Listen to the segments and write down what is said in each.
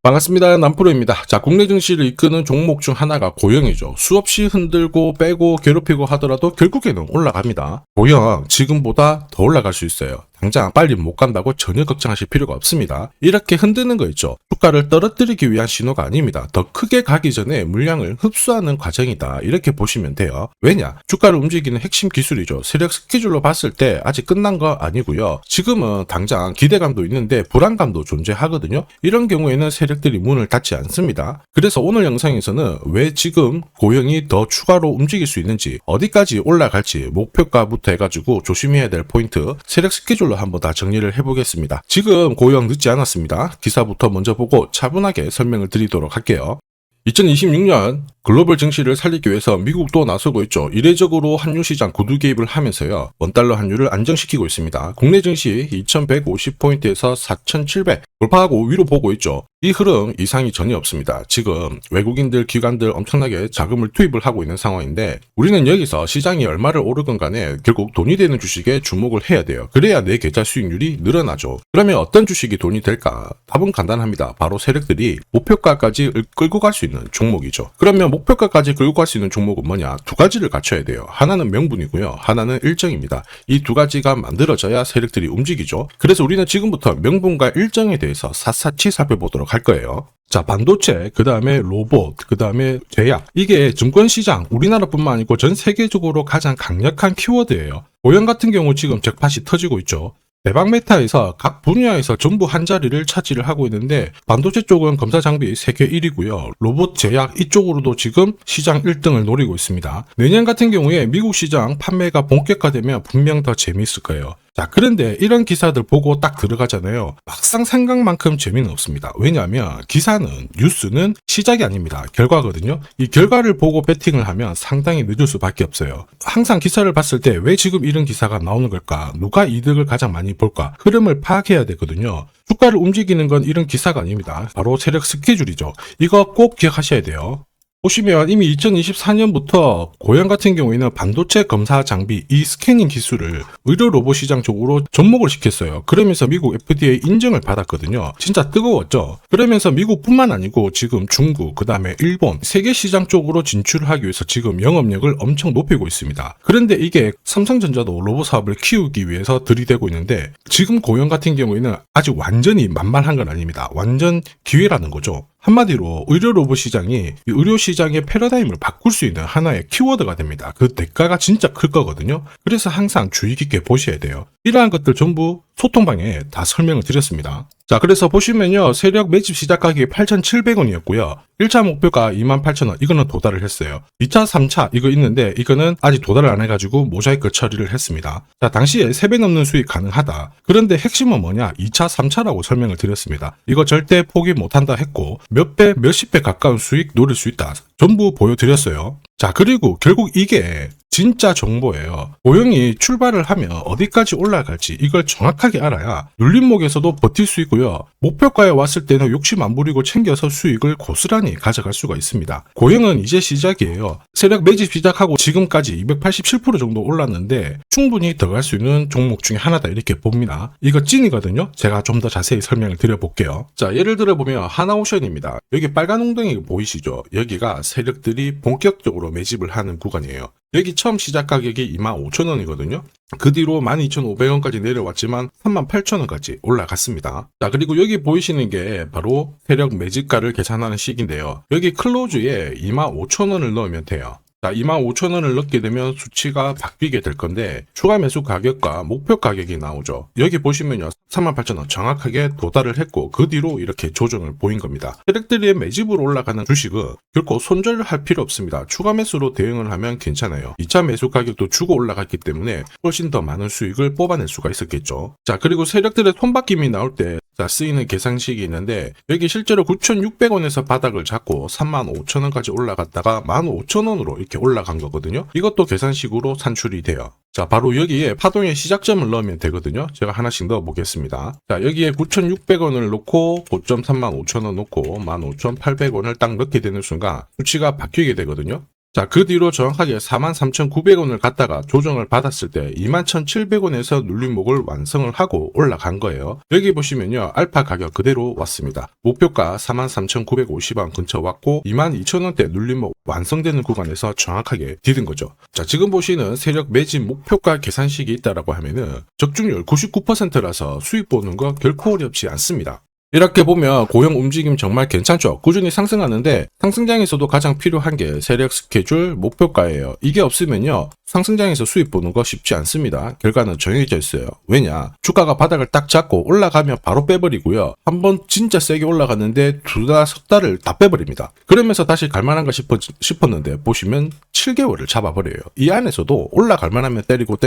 반갑습니다. 남프로입니다. 자, 국내 증시를 이끄는 종목 중 하나가 고영이죠. 수없이 흔들고 빼고 괴롭히고 하더라도 결국에는 올라갑니다. 고영 지금보다 더 올라갈 수 있어요. 당장 빨리 못 간다고 전혀 걱정하실 필요가 없습니다. 이렇게 흔드는 거 있죠. 주가를 떨어뜨리기 위한 신호가 아닙니다. 더 크게 가기 전에 물량을 흡수하는 과정이다. 이렇게 보시면 돼요. 왜냐? 주가를 움직이는 핵심 기술이죠. 세력 스케줄로 봤을 때 아직 끝난 거 아니고요. 지금은 당장 기대감도 있는데 불안감도 존재하거든요. 이런 경우에는 세력들이 문을 닫지 않습니다. 그래서 오늘 영상에서는 왜 지금 고영이 더 추가로 움직일 수 있는지, 어디까지 올라갈지 목표가부터 해가지고 조심해야 될 포인트, 세력 스케줄 한번 다 정리를 해보겠습니다. 지금 고영 늦지 않았습니다. 기사부터 먼저 보고 차분하게 설명을 드리도록 할게요. 2026년 글로벌 증시를 살리기 위해서 미국도 나서고 있죠. 이례적으로 환율 시장 구두 개입을 하면서요. 원달러 환율을 안정시키고 있습니다. 국내 증시 2150포인트에서 4700 돌파하고 위로 보고 있죠. 이 흐름 이상이 전혀 없습니다. 지금 외국인들, 기관들 엄청나게 자금을 투입을 하고 있는 상황인데, 우리는 여기서 시장이 얼마를 오르건 간에 결국 돈이 되는 주식에 주목을 해야 돼요. 그래야 내 계좌 수익률이 늘어나죠. 그러면 어떤 주식이 돈이 될까? 답은 간단합니다. 바로 세력들이 목표가까지 끌고 갈 수 있는 종목이죠. 그러면 목표가까지 끌고 갈 수 있는 종목은 뭐냐? 두 가지를 갖춰야 돼요. 하나는 명분이고요. 하나는 일정입니다. 이 두 가지가 만들어져야 세력들이 움직이죠. 그래서 우리는 지금부터 명분과 일정에 대해서 샅샅이 살펴보도록 할 거예요. 자, 반도체, 그 다음에 로봇, 그 다음에 제약. 이게 증권시장, 우리나라뿐만 아니고 전 세계적으로 가장 강력한 키워드예요. 고영 같은 경우 지금 잭팟이 터지고 있죠. 대박 메타에서 각 분야에서 전부 한 자리를 차지를 하고 있는데, 반도체 쪽은 검사 장비 세계 1위고요. 로봇 제약 이쪽으로도 지금 시장 1등을 노리고 있습니다. 내년 같은 경우에 미국 시장 판매가 본격화되면 분명 더 재미있을 거예요. 자, 그런데 이런 기사들 보고 딱 들어가잖아요. 막상 생각만큼 재미는 없습니다. 왜냐하면 기사는, 뉴스는 시작이 아닙니다. 결과거든요. 이 결과를 보고 배팅을 하면 상당히 늦을 수밖에 없어요. 항상 기사를 봤을 때 왜 지금 이런 기사가 나오는 걸까? 누가 이득을 가장 많이 볼까? 흐름을 파악해야 되거든요. 주가를 움직이는 건 이런 기사가 아닙니다. 바로 세력 스케줄이죠. 이거 꼭 기억하셔야 돼요. 보시면 이미 2024년부터 고영 같은 경우에는 반도체 검사 장비, 이 스캐닝 기술을 의료 로봇 시장 쪽으로 접목을 시켰어요. 그러면서 미국 FDA 인증을 받았거든요. 진짜 뜨거웠죠. 그러면서 미국뿐만 아니고 지금 중국, 그 다음에 일본, 세계 시장 쪽으로 진출을 하기 위해서 지금 영업력을 엄청 높이고 있습니다. 그런데 이게 삼성전자도 로봇 사업을 키우기 위해서 들이대고 있는데, 지금 고영 같은 경우에는 아직 완전히 만만한 건 아닙니다. 완전 기회라는 거죠. 한마디로 의료 로봇 시장이 의료 시장의 패러다임을 바꿀 수 있는 하나의 키워드가 됩니다. 그 대가가 진짜 클 거거든요. 그래서 항상 주의 깊게 보셔야 돼요. 이러한 것들 전부 소통방에 다 설명을 드렸습니다. 자, 그래서 보시면요. 세력 매집 시작 가격이 8,700원이었고요. 1차 목표가 28,000원. 이거는 도달을 했어요. 2차, 3차 이거 있는데 이거는 아직 도달을 안 해가지고 모자이크 처리를 했습니다. 자, 당시에 3배 넘는 수익 가능하다. 그런데 핵심은 뭐냐? 2차, 3차라고 설명을 드렸습니다. 이거 절대 포기 못한다 했고, 몇 배, 몇십 배 가까운 수익 노릴 수 있다. 전부 보여드렸어요. 자, 그리고 결국 이게 진짜 정보예요. 고영이 출발을 하면 어디까지 올라갈지 이걸 정확하게 알아야 눌림목에서도 버틸 수 있고요. 목표가에 왔을 때는 욕심 안 부리고 챙겨서 수익을 고스란히 가져갈 수가 있습니다. 고영은 이제 시작이에요. 세력 매집 시작하고 지금까지 287% 정도 올랐는데 충분히 더 갈 수 있는 종목 중에 하나다 이렇게 봅니다. 이거 찐이거든요. 제가 좀 더 자세히 설명을 드려볼게요. 자, 예를 들어 보면 하나오션입니다. 여기 빨간 웅덩이 보이시죠? 여기가 세력들이 본격적으로 매집을 하는 구간이에요. 여기 처음 시작 가격이 25,000원이거든요. 그 뒤로 12,500원까지 내려왔지만 38,000원까지 올라갔습니다. 자, 그리고 여기 보이시는 게 바로 세력 매집가를 계산하는 식인데요. 여기 클로즈에 25,000원을 넣으면 돼요. 자, 25,000원을 넣게 되면 수치가 바뀌게 될 건데, 추가 매수 가격과 목표 가격이 나오죠. 여기 보시면요, 38,000원 정확하게 도달을 했고, 그 뒤로 이렇게 조정을 보인 겁니다. 세력들이 매집으로 올라가는 주식은 결코 손절을 할 필요 없습니다. 추가 매수로 대응을 하면 괜찮아요. 2차 매수 가격도 주고 올라갔기 때문에 훨씬 더 많은 수익을 뽑아낼 수가 있었겠죠. 자, 그리고 세력들의 손바뀜이 나올 때 쓰이는 계산식이 있는데, 여기 실제로 9,600원에서 바닥을 잡고 35,000원까지 올라갔다가 15,000원으로 이렇게 올라간 거거든요. 이것도 계산식으로 산출이 돼요. 자, 바로 여기에 파동의 시작점을 넣으면 되거든요. 제가 하나씩 넣어 보겠습니다. 자, 여기에 9,600원을 놓고 고점 35,000원 놓고 15,800원을 딱 넣게 되는 순간 수치가 바뀌게 되거든요. 자, 그 뒤로 정확하게 43,900원을 갖다가 조정을 받았을 때 21,700원에서 눌림목을 완성을 하고 올라간 거예요. 여기 보시면요, 알파 가격 그대로 왔습니다. 목표가 43,950원 근처 왔고 22,000원대 눌림목 완성되는 구간에서 정확하게 디딘 거죠. 자, 지금 보시는 세력 매집 목표가 계산식이 있다라고 하면은 적중률 99%라서 수익 보는 거 결코 어렵지 않습니다. 이렇게 보면 고용 움직임 정말 괜찮죠. 꾸준히 상승하는데 상승장에서도 가장 필요한 게 세력 스케줄 목표가예요. 이게 없으면요, 상승장에서 수익 보는 거 쉽지 않습니다. 결과는 정해져 있어요. 왜냐? 주가가 바닥을 딱 잡고 올라가면 바로 빼버리고요. 한번 진짜 세게 올라갔는데 석 달을 다 빼버립니다. 그러면서 다시 갈만한가 싶었는데 보시면 7개월을 잡아버려요. 이 안에서도 올라갈 만하면 때리고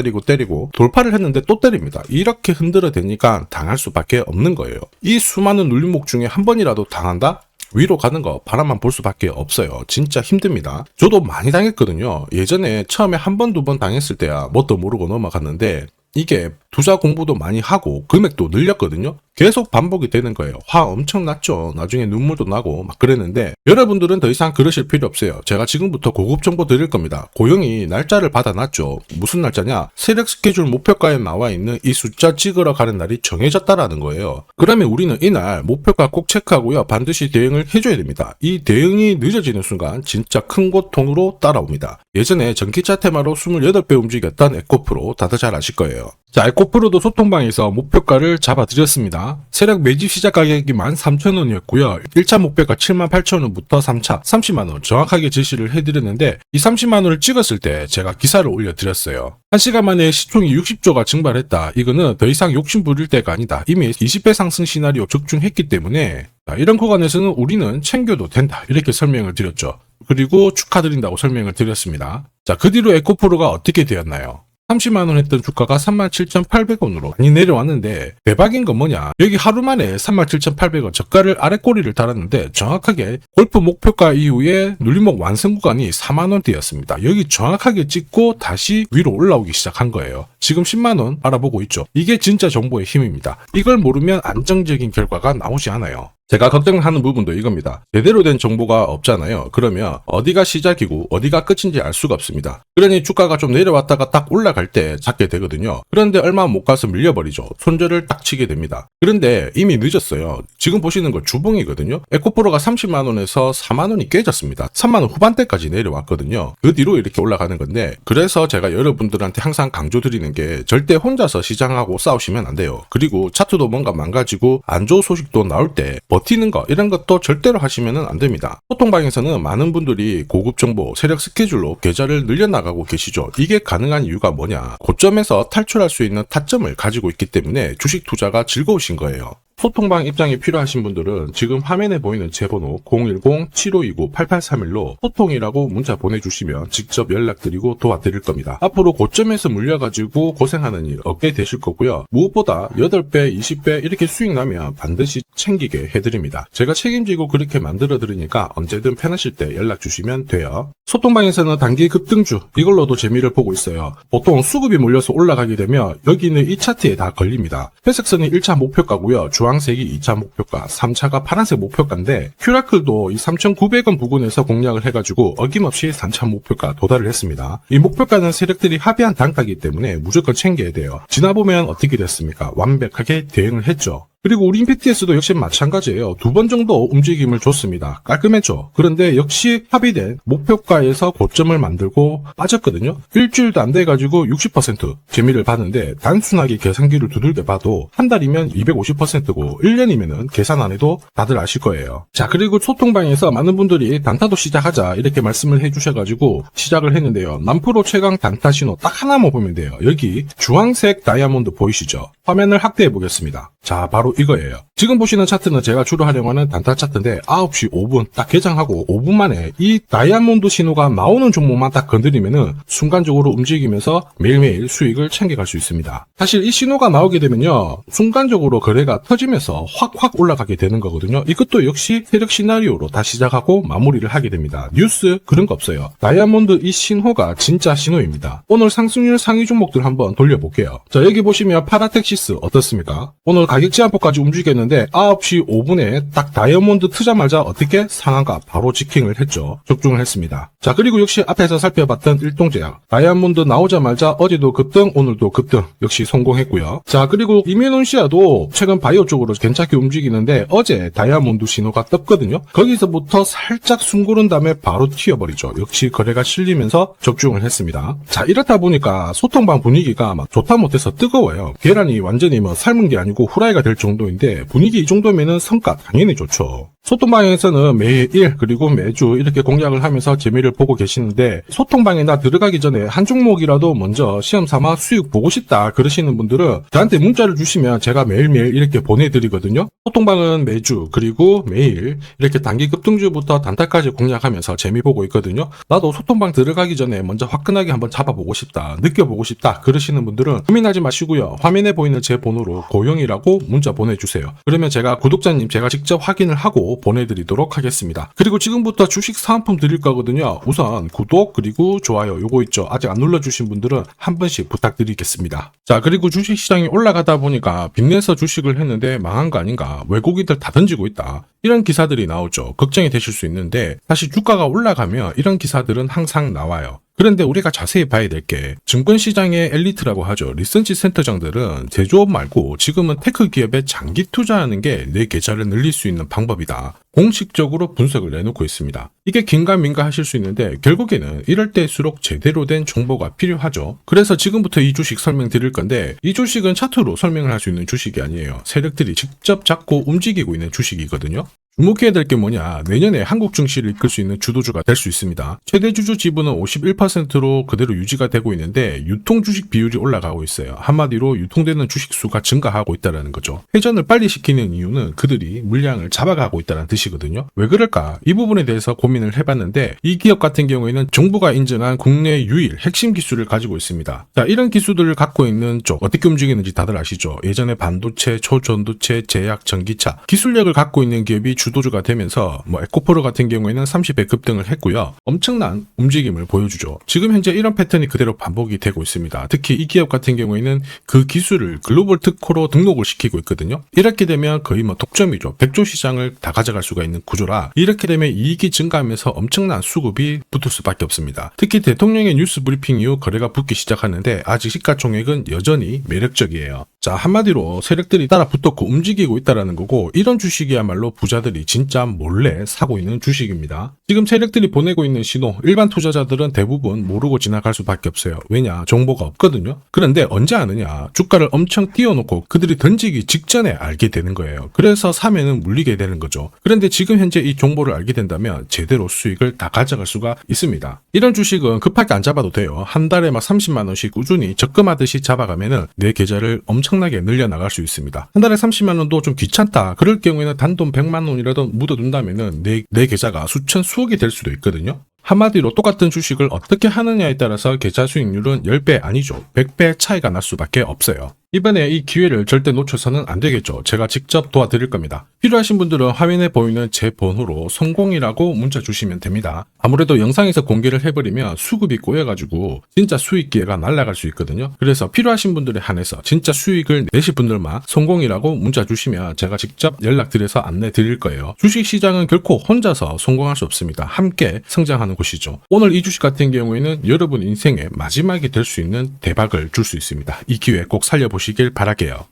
돌파를 했는데 또 때립니다. 이렇게 흔들어 대니까 당할 수밖에 없는 거예요. 이 수많은 눌림목 중에 한 번이라도 당한다? 위로 가는 거 바라만 볼 수밖에 없어요. 진짜 힘듭니다. 저도 많이 당했거든요. 예전에 처음에 한 번, 두 번 당했을 때야 뭣도 모르고 넘어갔는데 이게 투자 공부도 많이 하고 금액도 늘렸거든요. 계속 반복이 되는 거예요. 화 엄청 났죠. 나중에 눈물도 나고 막 그랬는데 여러분들은 더 이상 그러실 필요 없어요. 제가 지금부터 고급 정보 드릴 겁니다. 고영이 날짜를 받아놨죠. 무슨 날짜냐? 세력 스케줄 목표가에 나와 있는 이 숫자 찍으러 가는 날이 정해졌다라는 거예요. 그러면 우리는 이날 목표가 꼭 체크하고요. 반드시 대응을 해줘야 됩니다. 이 대응이 늦어지는 순간 진짜 큰 고통으로 따라옵니다. 예전에 전기차 테마로 28배 움직였던 에코프로 다들 잘 아실 거예요. 자, 에코프로도 소통방에서 목표가를 잡아드렸습니다. 세력 매집 시작 가격이 13,000원이었고요. 1차 목표가 78,000원부터 3차 30만원 정확하게 제시를 해드렸는데 이 30만원을 찍었을 때 제가 기사를 올려드렸어요. 1시간 만에 시총이 60조가 증발했다. 이거는 더 이상 욕심 부릴 때가 아니다. 이미 20배 상승 시나리오 적중했기 때문에 이런 구간에서는 우리는 챙겨도 된다. 이렇게 설명을 드렸죠. 그리고 축하드린다고 설명을 드렸습니다. 자, 그 뒤로 에코프로가 어떻게 되었나요? 30만원 했던 주가가 37,800원으로 많이 내려왔는데 대박인 건 뭐냐? 여기 하루 만에 37,800원 저가를 아래꼬리를 달았는데 정확하게 골프 목표가 이후에 눌림목 완성 구간이 4만원대였습니다. 여기 정확하게 찍고 다시 위로 올라오기 시작한 거예요. 지금 10만원 알아보고 있죠. 이게 진짜 정보의 힘입니다. 이걸 모르면 안정적인 결과가 나오지 않아요. 제가 걱정하는 부분도 이겁니다. 제대로 된 정보가 없잖아요. 그러면 어디가 시작이고 어디가 끝인지 알 수가 없습니다. 그러니 주가가 좀 내려왔다가 딱 올라갈 때 잡게 되거든요. 그런데 얼마 못 가서 밀려버리죠. 손절을 딱 치게 됩니다. 그런데 이미 늦었어요. 지금 보시는 거 주봉이거든요. 에코프로가 30만원에서 4만원이 깨졌습니다. 3만원 후반대까지 내려왔거든요. 그 뒤로 이렇게 올라가는 건데 그래서 제가 여러분들한테 항상 강조드리는 게 절대 혼자서 시장하고 싸우시면 안 돼요. 그리고 차트도 뭔가 망가지고 안 좋은 소식도 나올 때 버티는 거 이런 것도 절대로 하시면 안 됩니다. 소통방에서는 많은 분들이 고급 정보, 세력 스케줄로 계좌를 늘려나가고 계시죠. 이게 가능한 이유가 뭐냐? 고점에서 탈출할 수 있는 타점을 가지고 있기 때문에 주식 투자가 즐거우신 거예요. 소통방 입장이 필요하신 분들은 지금 화면에 보이는 제 번호 010-7529-8831로 소통이라고 문자 보내주시면 직접 연락드리고 도와드릴 겁니다. 앞으로 고점에서 물려가지고 고생하는 일 없게 되실 거고요. 무엇보다 8배, 20배 이렇게 수익 나면 반드시 챙기게 해드립니다. 제가 책임지고 그렇게 만들어드리니까 언제든 편하실 때 연락 주시면 돼요. 소통방에서는 단기 급등주 이걸로도 재미를 보고 있어요. 보통 수급이 몰려서 올라가게 되면 여기는 이 차트에 다 걸립니다. 회색선이 1차 목표가고요. 주황색이 2차 목표가, 3차가 파란색 목표가인데 큐라클도 이 3,900원 부근에서 공략을 해가지고 어김없이 3차 목표가 도달을 했습니다. 이 목표가는 세력들이 합의한 단가이기 때문에 무조건 챙겨야 돼요. 지나보면 어떻게 됐습니까? 완벽하게 대응을 했죠. 그리고 우리 임팩트에서도 역시 마찬가지예요. 2번 정도 움직임을 줬습니다. 깔끔했죠. 그런데 역시 합의된 목표가에서 고점을 만들고 빠졌거든요. 일주일도 안 돼가지고 60% 재미를 봤는데 단순하게 계산기를 두들겨 봐도 한 달이면 250%고 1년이면은 계산 안 해도 다들 아실 거예요. 자, 그리고 소통방에서 많은 분들이 단타도 시작하자 이렇게 말씀을 해주셔가지고 시작을 했는데요. 남프로 최강 단타 신호 딱 하나만 보면 돼요. 여기 주황색 다이아몬드 보이시죠? 화면을 확대해 보겠습니다. 자, 바로 이거예요. 지금 보시는 차트는 제가 주로 활용하는 단타 차트인데 9시 5분 딱 개장하고 5분 만에 이 다이아몬드 신호가 나오는 종목만 딱 건드리면은 순간적으로 움직이면서 매일매일 수익을 챙겨갈 수 있습니다. 사실 이 신호가 나오게 되면요, 순간적으로 거래가 터지면서 확 올라가게 되는 거거든요. 이것도 역시 세력 시나리오로 다 시작하고 마무리를 하게 됩니다. 뉴스 그런 거 없어요. 다이아몬드 이 신호가 진짜 신호입니다. 오늘 상승률 상위 종목들 한번 돌려볼게요. 자, 여기 보시면 파라텍시스 어떻습니까? 오늘 가격 제한폭까지 움직였는데 9시 5분에 딱 다이아몬드 트자마자 어떻게 상한가 바로 지킹을 했죠. 적중을 했습니다. 자, 그리고 역시 앞에서 살펴봤던 일동제약. 다이아몬드 나오자마자 어제도 급등, 오늘도 급등. 역시 성공했고요. 자, 그리고 이메논시아도 최근 바이오 쪽으로 괜찮게 움직이는데 어제 다이아몬드 신호가 떴거든요. 거기서부터 살짝 숨고른 다음에 바로 튀어버리죠. 역시 거래가 실리면서 적중을 했습니다. 자, 이렇다 보니까 소통방 분위기가 막 좋다 못해서 뜨거워요. 계란이 완전히 뭐 삶은 게 아니고 후라이가 될 정도인데 분위기 이 정도면은 성과 당연히 좋죠. 소통방에서는 매일 그리고 매주 이렇게 공략을 하면서 재미를 보고 계시는데 소통방에 나 들어가기 전에 한 종목이라도 먼저 시험 삼아 수익 보고 싶다 그러시는 분들은 저한테 문자를 주시면 제가 매일매일 이렇게 보내드리거든요. 소통방은 매주 그리고 매일 이렇게 단기 급등주부터 단타까지 공략하면서 재미 보고 있거든요. 나도 소통방 들어가기 전에 먼저 화끈하게 한번 잡아보고 싶다 느껴보고 싶다 그러시는 분들은 고민하지 마시고요. 화면에 보이는 제 번호로 고영이라고 문자 보내주세요. 그러면 제가 구독자님 제가 직접 확인을 하고 보내드리도록 하겠습니다. 그리고 지금부터 주식 사은품 드릴 거거든요. 우선 구독 그리고 좋아요 요거 있죠. 아직 안 눌러주신 분들은 한 번씩 부탁드리겠습니다. 자, 그리고 주식시장이 올라가다 보니까 빚내서 주식을 했는데 망한 거 아닌가, 외국인들 다 던지고 있다, 이런 기사들이 나오죠. 걱정이 되실 수 있는데 사실 주가가 올라가면 이런 기사들은 항상 나와요. 그런데 우리가 자세히 봐야 될 게 증권시장의 엘리트라고 하죠. 리서치 센터장들은 제조업 말고 지금은 테크 기업에 장기 투자하는 게 내 계좌를 늘릴 수 있는 방법이다. 공식적으로 분석을 내놓고 있습니다. 이게 긴가민가 하실 수 있는데 결국에는 이럴 때일수록 제대로 된 정보가 필요하죠. 그래서 지금부터 이 주식 설명드릴 건데 이 주식은 차트로 설명을 할 수 있는 주식이 아니에요. 세력들이 직접 잡고 움직이고 있는 주식이거든요. 주목해야 될 게 뭐냐, 내년에 한국 증시를 이끌 수 있는 주도주가 될 수 있습니다. 최대 주주 지분은 51%로 그대로 유지가 되고 있는데 유통 주식 비율이 올라가고 있어요. 한마디로 유통되는 주식 수가 증가하고 있다는 거죠. 회전을 빨리 시키는 이유는 그들이 물량을 잡아가고 있다는 뜻이거든요. 왜 그럴까? 이 부분에 대해서 고민을 해봤는데 이 기업 같은 경우에는 정부가 인정한 국내 유일 핵심 기술을 가지고 있습니다. 자, 이런 기술들을 갖고 있는 쪽 어떻게 움직이는지 다들 아시죠? 예전에 반도체, 초전도체, 제약, 전기차 기술력을 갖고 있는 기업이 주도주가 되면서 에코프로 같은 경우에는 30배 급등을 했고요. 엄청난 움직임을 보여주죠. 지금 현재 이런 패턴이 그대로 반복이 되고 있습니다. 특히 이 기업 같은 경우에는 그 기술을 글로벌 특허로 등록을 시키고 있거든요. 이렇게 되면 거의 독점이죠. 100조 시장을 다 가져갈 수가 있는 구조라 이렇게 되면 이익이 증가하면서 엄청난 수급이 붙을 수밖에 없습니다. 특히 대통령의 뉴스 브리핑 이후 거래가 붙기 시작하는데 아직 시가총액은 여전히 매력적이에요. 자, 한마디로 세력들이 따라 붙었고 움직이고 있다는 거고 이런 주식이야말로 부자들이 진짜 몰래 사고 있는 주식입니다. 지금 세력들이 보내고 있는 신호 일반 투자자들은 대부분 모르고 지나갈 수밖에 없어요. 왜냐? 정보가 없거든요. 그런데 언제 아느냐? 주가를 엄청 띄워놓고 그들이 던지기 직전에 알게 되는 거예요. 그래서 사면은 물리게 되는 거죠. 그런데 지금 현재 이 정보를 알게 된다면 제대로 수익을 다 가져갈 수가 있습니다. 이런 주식은 급하게 안 잡아도 돼요. 한 달에 30만 원씩 꾸준히 적금하듯이 잡아가면은 내 계좌를 엄청나게 늘려나갈 수 있습니다. 한 달에 30만 원도 좀 귀찮다. 그럴 경우에는 단돈 100만 원이라도 묻어둔다면은 내 계좌가 수천 수억이 될 수도 있거든요. 한마디로 똑같은 주식을 어떻게 하느냐에 따라서 계좌 수익률은 10배 아니죠. 100배 차이가 날 수밖에 없어요. 이번에 이 기회를 절대 놓쳐서는 안 되겠죠. 제가 직접 도와드릴 겁니다. 필요하신 분들은 화면에 보이는 제 번호로 성공이라고 문자 주시면 됩니다. 아무래도 영상에서 공개를 해버리면 수급이 꼬여가지고 진짜 수익 기회가 날아갈 수 있거든요. 그래서 필요하신 분들에 한해서 진짜 수익을 내실 분들만 성공이라고 문자 주시면 제가 직접 연락드려서 안내 드릴 거예요. 주식시장은 결코 혼자서 성공할 수 없습니다. 함께 성장하는 곳이죠. 오늘 이 주식 같은 경우에는 여러분 인생의 마지막이 될 수 있는 대박을 줄 수 있습니다. 이 기회 꼭 살려보시길 바랄게요.